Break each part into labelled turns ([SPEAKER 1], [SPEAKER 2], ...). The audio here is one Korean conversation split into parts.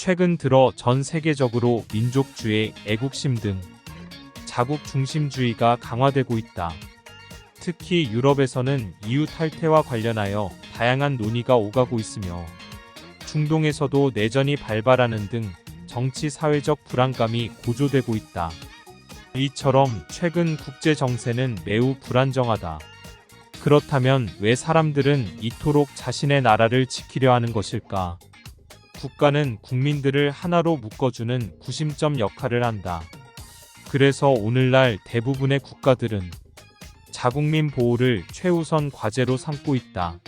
[SPEAKER 1] 최근 들어 전 세계적으로 민족주의, 애국심 등 자국 중심주의가 강화되고 있다. 특히 유럽에서는 EU 탈퇴와 관련하여 다양한 논의가 오가고 있으며 중동에서도 내전이 발발하는 등 정치 사회적 불안감이 고조되고 있다. 이처럼 최근 국제 정세는 매우 불안정하다. 그렇다면 왜 사람들은 이토록 자신의 나라를 지키려 하는 것일까? 국가는 국민들을 하나로 묶어주는 구심점 역할을 한다. 그래서 오늘날 대부분의 국가들은 자국민 보호를 최우선 과제로 삼고 있다.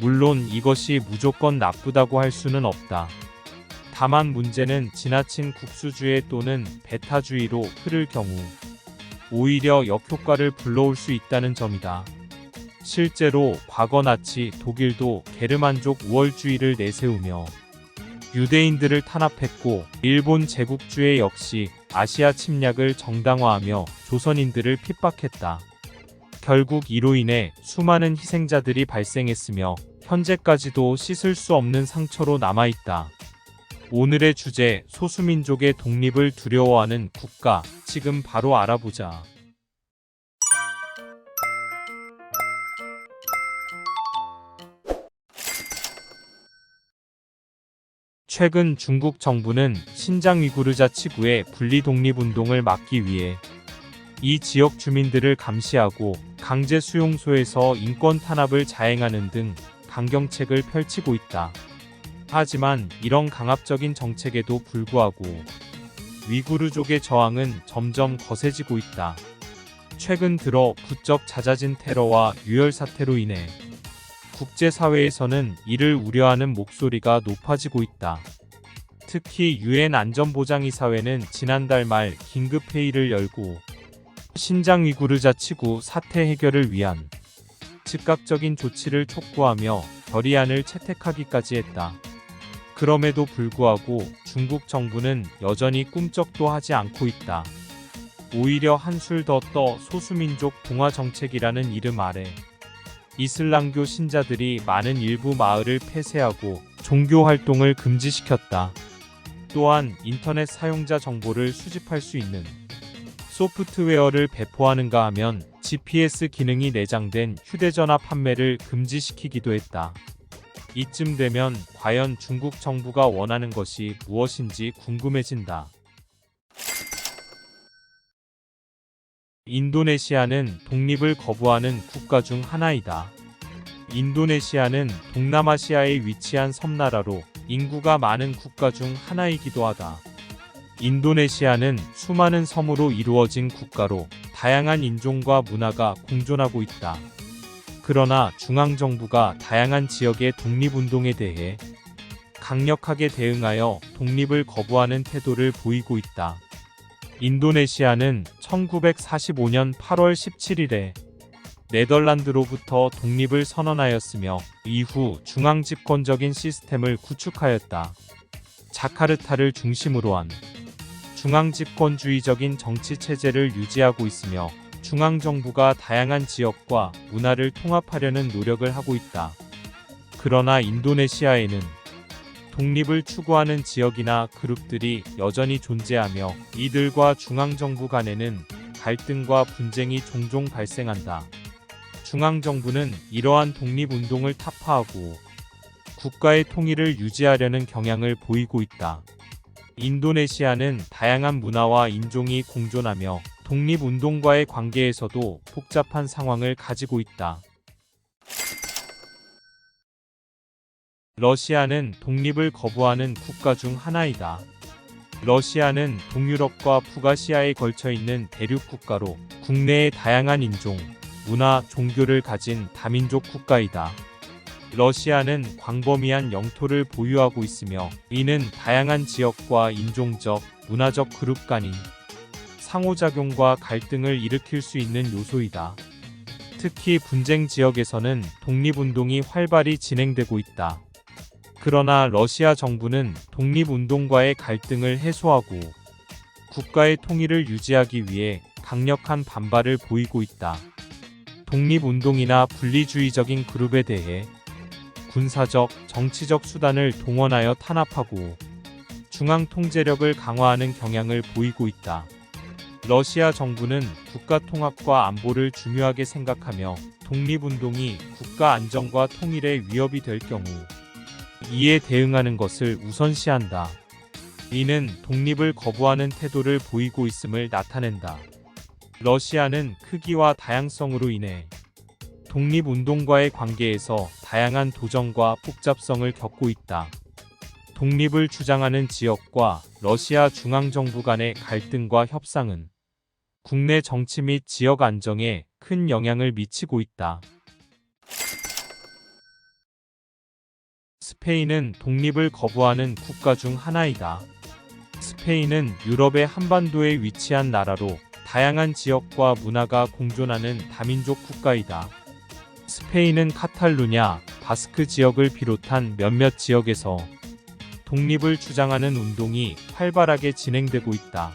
[SPEAKER 1] 물론 이것이 무조건 나쁘다고 할 수는 없다. 다만 문제는 지나친 국수주의 또는 배타주의로 흐를 경우 오히려 역효과를 불러올 수 있다는 점이다. 실제로 과거 나치 독일도 게르만족 우월주의를 내세우며 유대인들을 탄압했고, 일본 제국주의 역시 아시아 침략을 정당화하며 조선인들을 핍박했다. 결국 이로 인해 수많은 희생자들이 발생했으며 현재까지도 씻을 수 없는 상처로 남아있다. 오늘의 주제, 소수민족의 독립을 두려워하는 국가, 지금 바로 알아보자. 최근 중국 정부는 신장 위구르 자치구의 분리 독립운동을 막기 위해 이 지역 주민들을 감시하고 강제 수용소에서 인권 탄압을 자행하는 등 강경책을 펼치고 있다. 하지만 이런 강압적인 정책에도 불구하고 위구르족의 저항은 점점 거세지고 있다. 최근 들어 부쩍 잦아진 테러와 유혈 사태로 인해 국제사회에서는 이를 우려하는 목소리가 높아지고 있다. 특히 유엔 안전보장이사회는 지난달 말 긴급회의를 열고 신장 위구르 자치구 사태 해결을 위한 즉각적인 조치를 촉구하며 결의안을 채택하기까지 했다. 그럼에도 불구하고 중국 정부는 여전히 꿈쩍도 하지 않고 있다. 오히려 한술 더 떠 소수민족 동화 정책이라는 이름 아래 이슬람교 신자들이 많은 일부 마을을 폐쇄하고 종교 활동을 금지시켰다. 또한 인터넷 사용자 정보를 수집할 수 있는 소프트웨어를 배포하는가 하면 GPS 기능이 내장된 휴대전화 판매를 금지시키기도 했다. 이쯤 되면 과연 중국 정부가 원하는 것이 무엇인지 궁금해진다. 인도네시아는 독립을 거부하는 국가 중 하나이다. 인도네시아는 동남아시아에 위치한 섬나라로 인구가 많은 국가 중 하나이기도 하다. 인도네시아는 수많은 섬으로 이루어진 국가로 다양한 인종과 문화가 공존하고 있다. 그러나 중앙정부가 다양한 지역의 독립운동에 대해 강력하게 대응하여 독립을 거부하는 태도를 보이고 있다. 인도네시아는 1945년 8월 17일에 네덜란드로부터 독립을 선언하였으며 이후 중앙집권적인 시스템을 구축하였다. 자카르타를 중심으로 한 중앙집권주의적인 정치체제를 유지하고 있으며 중앙정부가 다양한 지역과 문화를 통합하려는 노력을 하고 있다. 그러나 인도네시아에는 독립을 추구하는 지역이나 그룹들이 여전히 존재하며 이들과 중앙정부 간에는 갈등과 분쟁이 종종 발생한다. 중앙정부는 이러한 독립운동을 타파하고 국가의 통일을 유지하려는 경향을 보이고 있다. 인도네시아는 다양한 문화와 인종이 공존하며 독립운동과의 관계에서도 복잡한 상황을 가지고 있다. 러시아는 독립을 거부하는 국가 중 하나이다. 러시아는 동유럽과 북아시아에 걸쳐 있는 대륙 국가로 국내에 다양한 인종, 문화, 종교를 가진 다민족 국가이다. 러시아는 광범위한 영토를 보유하고 있으며 이는 다양한 지역과 인종적, 문화적 그룹 간의 상호작용과 갈등을 일으킬 수 있는 요소이다. 특히 분쟁 지역에서는 독립운동이 활발히 진행되고 있다. 그러나 러시아 정부는 독립운동과의 갈등을 해소하고 국가의 통일을 유지하기 위해 강력한 반발을 보이고 있다. 독립운동이나 분리주의적인 그룹에 대해 군사적, 정치적 수단을 동원하여 탄압하고 중앙 통제력을 강화하는 경향을 보이고 있다. 러시아 정부는 국가 통합과 안보를 중요하게 생각하며 독립운동이 국가 안정과 통일에 위협이 될 경우 이에 대응하는 것을 우선시한다. 이는 독립을 거부하는 태도를 보이고 있음을 나타낸다. 러시아는 크기와 다양성으로 인해 독립운동과의 관계에서 다양한 도전과 복잡성을 겪고 있다. 독립을 주장하는 지역과 러시아 중앙정부 간의 갈등과 협상은 국내 정치 및 지역 안정에 큰 영향을 미치고 있다. 스페인은 독립을 거부하는 국가 중 하나이다. 스페인은 유럽의 한반도에 위치한 나라로 다양한 지역과 문화가 공존하는 다민족 국가이다. 스페인은 카탈루냐, 바스크 지역을 비롯한 몇몇 지역에서 독립을 주장하는 운동이 활발하게 진행되고 있다.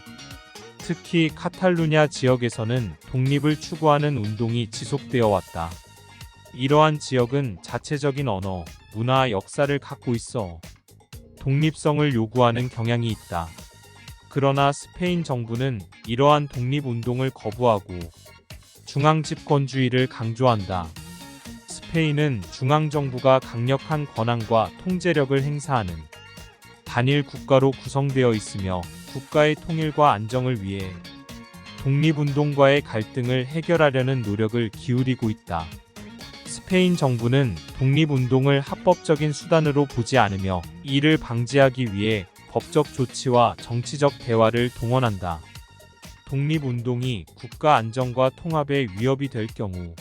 [SPEAKER 1] 특히 카탈루냐 지역에서는 독립을 추구하는 운동이 지속되어 왔다. 이러한 지역은 자체적인 언어, 문화, 역사를 갖고 있어 독립성을 요구하는 경향이 있다. 그러나 스페인 정부는 이러한 독립운동을 거부하고 중앙집권주의를 강조한다. 스페인은 중앙정부가 강력한 권한과 통제력을 행사하는 단일 국가로 구성되어 있으며 국가의 통일과 안정을 위해 독립운동과의 갈등을 해결하려는 노력을 기울이고 있다. 스페인 정부는 독립운동을 합법적인 수단으로 보지 않으며 이를 방지하기 위해 법적 조치와 정치적 대화를 동원한다. 독립운동이 국가 안정과 통합에 위협이 될 경우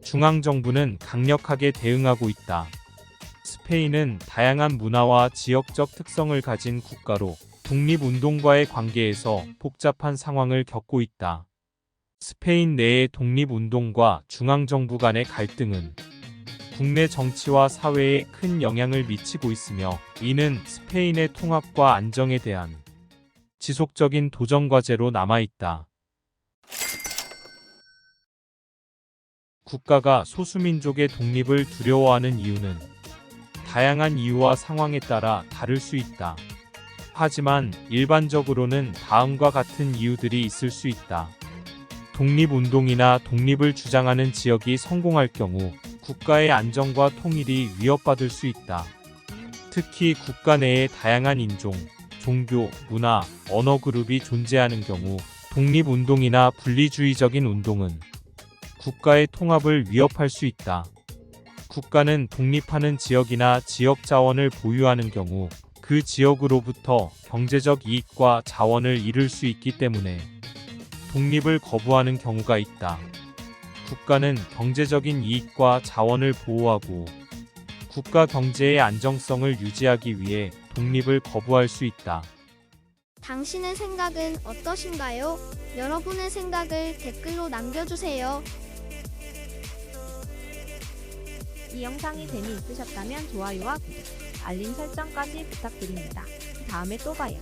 [SPEAKER 1] 중앙정부는 강력하게 대응하고 있다. 스페인은 다양한 문화와 지역적 특성을 가진 국가로 독립운동과의 관계에서 복잡한 상황을 겪고 있다. 스페인 내의 독립운동과 중앙정부 간의 갈등은 국내 정치와 사회에 큰 영향을 미치고 있으며 이는 스페인의 통합과 안정에 대한 지속적인 도전 과제로 남아있다. 국가가 소수민족의 독립을 두려워하는 이유는 다양한 이유와 상황에 따라 다를 수 있다. 하지만 일반적으로는 다음과 같은 이유들이 있을 수 있다. 독립운동이나 독립을 주장하는 지역이 성공할 경우 국가의 안정과 통일이 위협받을 수 있다. 특히 국가 내에 다양한 인종, 종교, 문화, 언어 그룹이 존재하는 경우 독립운동이나 분리주의적인 운동은 국가의 통합을 위협할 수 있다. 국가는 독립하는 지역이나 지역 자원을 보유하는 경우 그 지역으로부터 경제적 이익과 자원을 잃을 수 있기 때문에 독립을 거부하는 경우가 있다. 국가는 경제적인 이익과 자원을 보호하고 국가 경제의 안정성을 유지하기 위해 독립을 거부할 수 있다.
[SPEAKER 2] 당신의 생각은 어떠신가요? 여러분의 생각을 댓글로 남겨주세요.
[SPEAKER 3] 이 영상이 재미있으셨다면 좋아요와 구독, 알림 설정까지 부탁드립니다. 다음에 또 봐요.